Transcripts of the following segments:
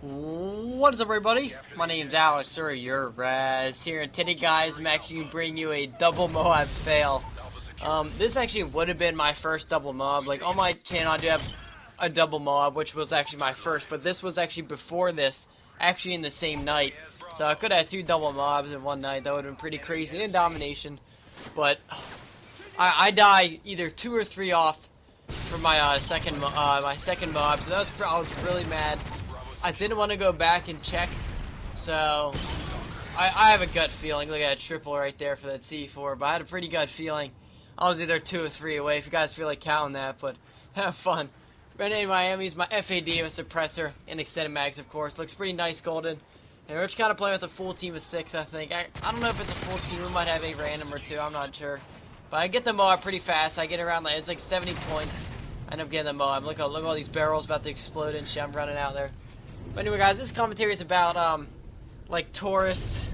What is up, everybody? My name's Alex, or Uaraz here, and today, guys, I'm actually bringing you a double MOAB fail. This actually would have been my first double MOAB. Like, on my channel, I do have a double MOAB, which was actually my first, but this was actually before this, actually in the same night. So I could have had two double MOABs in one night. That would have been pretty crazy in domination. But I die either 2 or 3 off for my second MOAB, so I was really mad. I didn't want to go back and check, so I have a gut feeling. Look at that triple right there for that C4, but I had a pretty gut feeling. I was either 2 or 3 away, if you guys feel like counting that, but have fun. Red in Miami's my FAD with suppressor and extended mags, of course. Looks pretty nice golden. And we're just kind of playing with a full team of 6, I think. I don't know if it's a full team. We might have a random or 2. I'm not sure. But I get the MOAB pretty fast. I get around, like, it's like 70 points. I end up getting the MOAB. Look at all these barrels about to explode and shit. I'm running out there. But anyway, guys, this commentary is about, like, tourists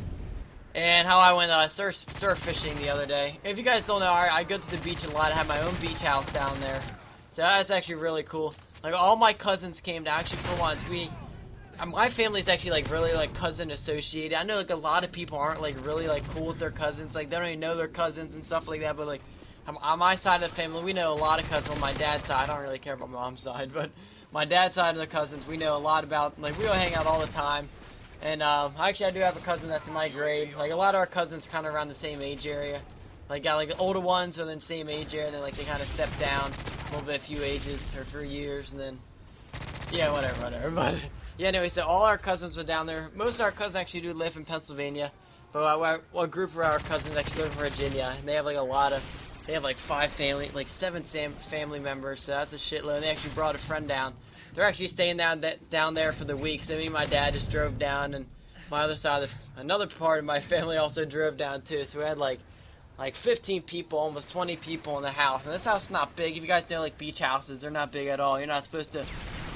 and how I went surf fishing the other day. If you guys don't know, I go to the beach a lot. I have my own beach house down there. So that's actually really cool. Like, all my cousins came down. Actually, for once, my family's actually, like, really, like, cousin associated. I know, like, a lot of people aren't, like, really, like, cool with their cousins. Like, they don't even know their cousins and stuff like that. But, like, on my side of the family, we know a lot of cousins. On my dad's side, I don't really care about my mom's side, but my dad's side of the cousins, we know a lot about. Like, we all hang out all the time. And actually, I do have a cousin that's in my grade. Like, a lot of our cousins are kind of around the same age area. Like, got, like, the older ones are in the same age area, and then, like, they kind of step down a little bit, a few ages or 3 years, and then, yeah, whatever. But yeah, anyway, so all our cousins were down there. Most of our cousins actually do live in Pennsylvania, but a group of our cousins actually live in Virginia, and they have, like, they have, like, 7 family members, so that's a shitload. They actually brought a friend down. They're actually staying down there for the week, so me and my dad just drove down, and my other side another part of my family also drove down too, so we had, like 15 people, almost 20 people in the house. And this house is not big. If you guys know, like, beach houses, they're not big at all. You're not supposed to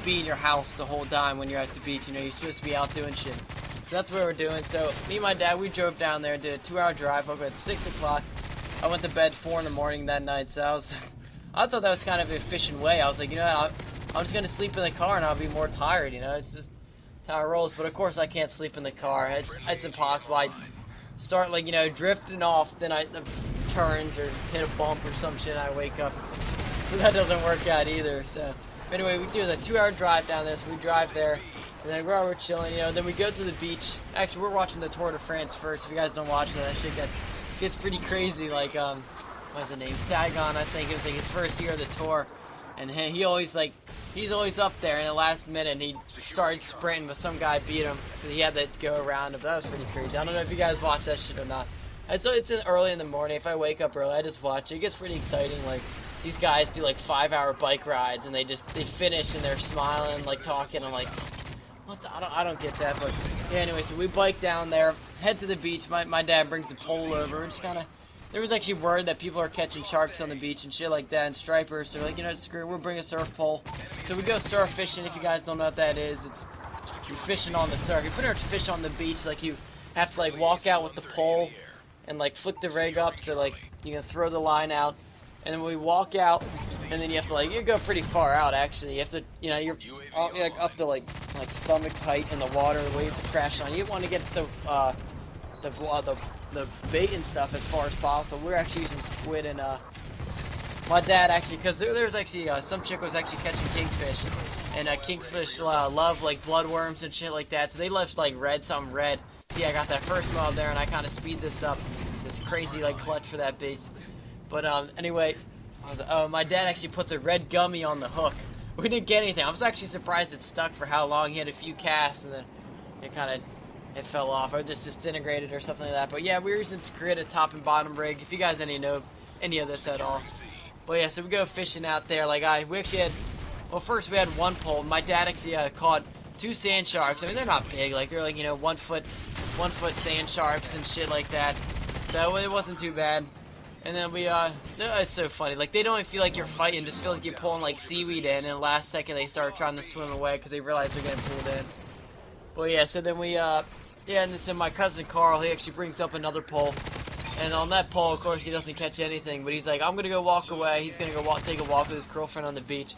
be in your house the whole time when you're at the beach. You know, you're supposed to be out doing shit. So that's what we're doing. So me and my dad, we drove down there, did a 2-hour drive over at 6 o'clock. I went to bed 4 in the morning that night, so I thought that was kind of an efficient way. I was like, you know, I'm just going to sleep in the car and I'll be more tired, you know. It's just how it rolls. But of course I can't sleep in the car. It's impossible. I start, like, you know, drifting off, then the turns or hit a bump or some shit, and I wake up. So that doesn't work out either. So anyway, we do the 2-hour drive down there, so we drive there, and then we're chilling, you know, then we go to the beach. Actually, we're watching the Tour de France first. If you guys don't watch that shit gets pretty crazy. Like, what's his name? Sagan, I think. It was like his first year of the tour, and he's always up there in the last minute, and he started sprinting, but some guy beat him, because he had to go around him. But that was pretty crazy. I don't know if you guys watch that shit or not. And so it's early in the morning. If I wake up early, I just watch it. It gets pretty exciting. Like, these guys do, like, 5-hour bike rides, and they finish, and they're smiling, like, talking. I'm like, what the, I don't get that. But yeah, anyway, so we bike down there, head to the beach. My dad brings the pole over. We're just kind of, there was actually word that people are catching sharks on the beach and shit like that, and stripers. So we're like, you know, screw it, we'll bring a surf pole. So we go surf fishing. If you guys don't know what that is, you're fishing on the surf. You pretty much fish on the beach. Like, you have to, like, walk out with the pole and, like, flick the rig up, so, like, you can throw the line out. And then we walk out, and then you have to, like, you go pretty far out, actually. You have to, you know, you're like, up to, like stomach height in the water. The waves are crashing on you. You want to get the bait and stuff as far as possible. We're actually using squid, and my dad actually, because there was actually some chick was actually catching kingfish, and kingfish love, like, bloodworms and shit like that, so they left, like, something red. See, I got that first MOAB there, and I kind of speed this up, this crazy, like, clutch for that base. But anyway, my dad actually puts a red gummy on the hook. We didn't get anything. I was actually surprised it stuck for how long. He had a few casts, and then it fell off, or just disintegrated or something like that. But yeah, we were using squid, a top and bottom rig, if you guys know any of this at all. But yeah, so we go fishing out there. Like, we actually had, well, first we had one pole. My dad actually caught 2 sand sharks. I mean, they're not big. Like, they're, like, you know, 1 foot sand sharks and shit like that. So it wasn't too bad. And then it's so funny. Like, they don't even feel like you're fighting. Just feel like you're pulling, like, seaweed in. And the last second they start trying to swim away because they realize they're getting pulled in. But yeah, so then and so my cousin Carl, he actually brings up another pole. And on that pole, of course, he doesn't catch anything. But he's like, I'm gonna go walk away. He's gonna go take a walk with his girlfriend on the beach.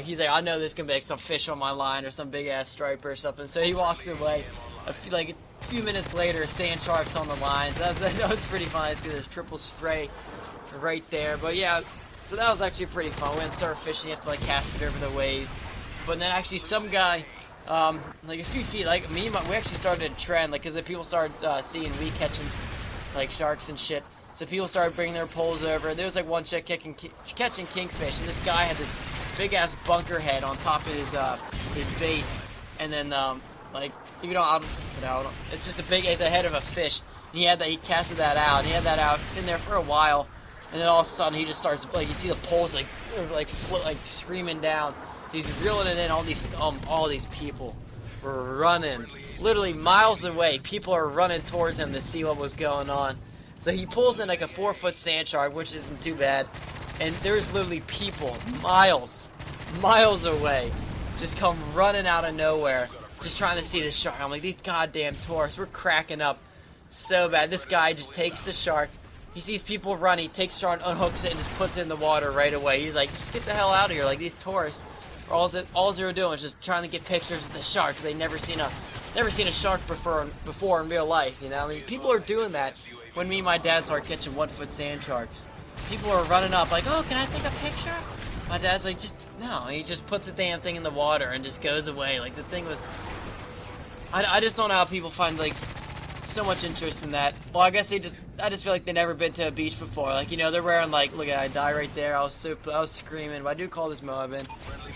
He's like, I know there's gonna be like some fish on my line or some big ass striper or something. So he walks away. A few minutes later, sand sharks on the line. That was pretty fun. It's because there's triple spray right there. But yeah, so that was actually pretty fun. We went surf fishing. You have to like cast it over the waves. But then actually some guy, like a few feet, like me, we actually started a trend, like because people started seeing we catching like sharks and shit. So people started bringing their poles over. There was like one chick catching kingfish, and this guy had this big ass bunker head on top of his bait, and then like even though it's just the head of a fish. And he casted that out. And he had that out in there for a while, and then all of a sudden he just starts like you see the poles like screaming down. So he's reeling it in. All these people were running, literally miles away. People are running towards him to see what was going on. So he pulls in like a 4-foot sand shark, which isn't too bad. And there's literally people miles away, just come running out of nowhere, just trying to see the shark. I'm like, these goddamn tourists, we're cracking up so bad. This guy just takes the shark. He sees people run, he takes the shark, unhooks it, and just puts it in the water right away. He's like, just get the hell out of here. Like, these tourists, all they were doing was just trying to get pictures of the shark. They never seen a shark before in real life, you know? I mean, people are doing that when me and my dad started catching 1-foot sand sharks. People are running up like, oh, can I take a picture? My dad's like, no. He just puts the damn thing in the water and just goes away. Like, the thing was, I just don't know how people find like so much interest in that. Well, I guess I just feel like they've never been to a beach before. Like, you know, they're wearing like, look at I die right there. I was screaming, but I do call this MOAB in.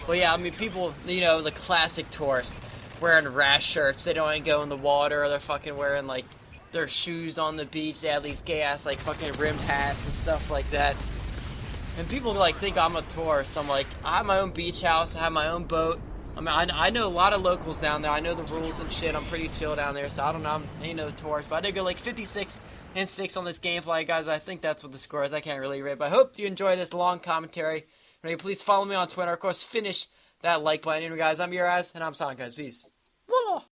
But yeah, I mean, people, you know, the classic tourists wearing rash shirts. They don't even go in the water. Or they're fucking wearing like their shoes on the beach. They have these gay ass like fucking rimmed hats and stuff like that. And people like think I'm a tourist. I'm like, I have my own beach house. I have my own boat. I mean, I know a lot of locals down there. I know the rules and shit. I'm pretty chill down there, so I don't know. I ain't no tourist, but I did go like 56-6 on this gameplay, guys. I think that's what the score is. I can't really read, but I hope you enjoy this long commentary. Please follow me on Twitter. Of course, finish that like button. Anyway, guys, I'm Uaraz, and I'm Sonic, guys. Peace.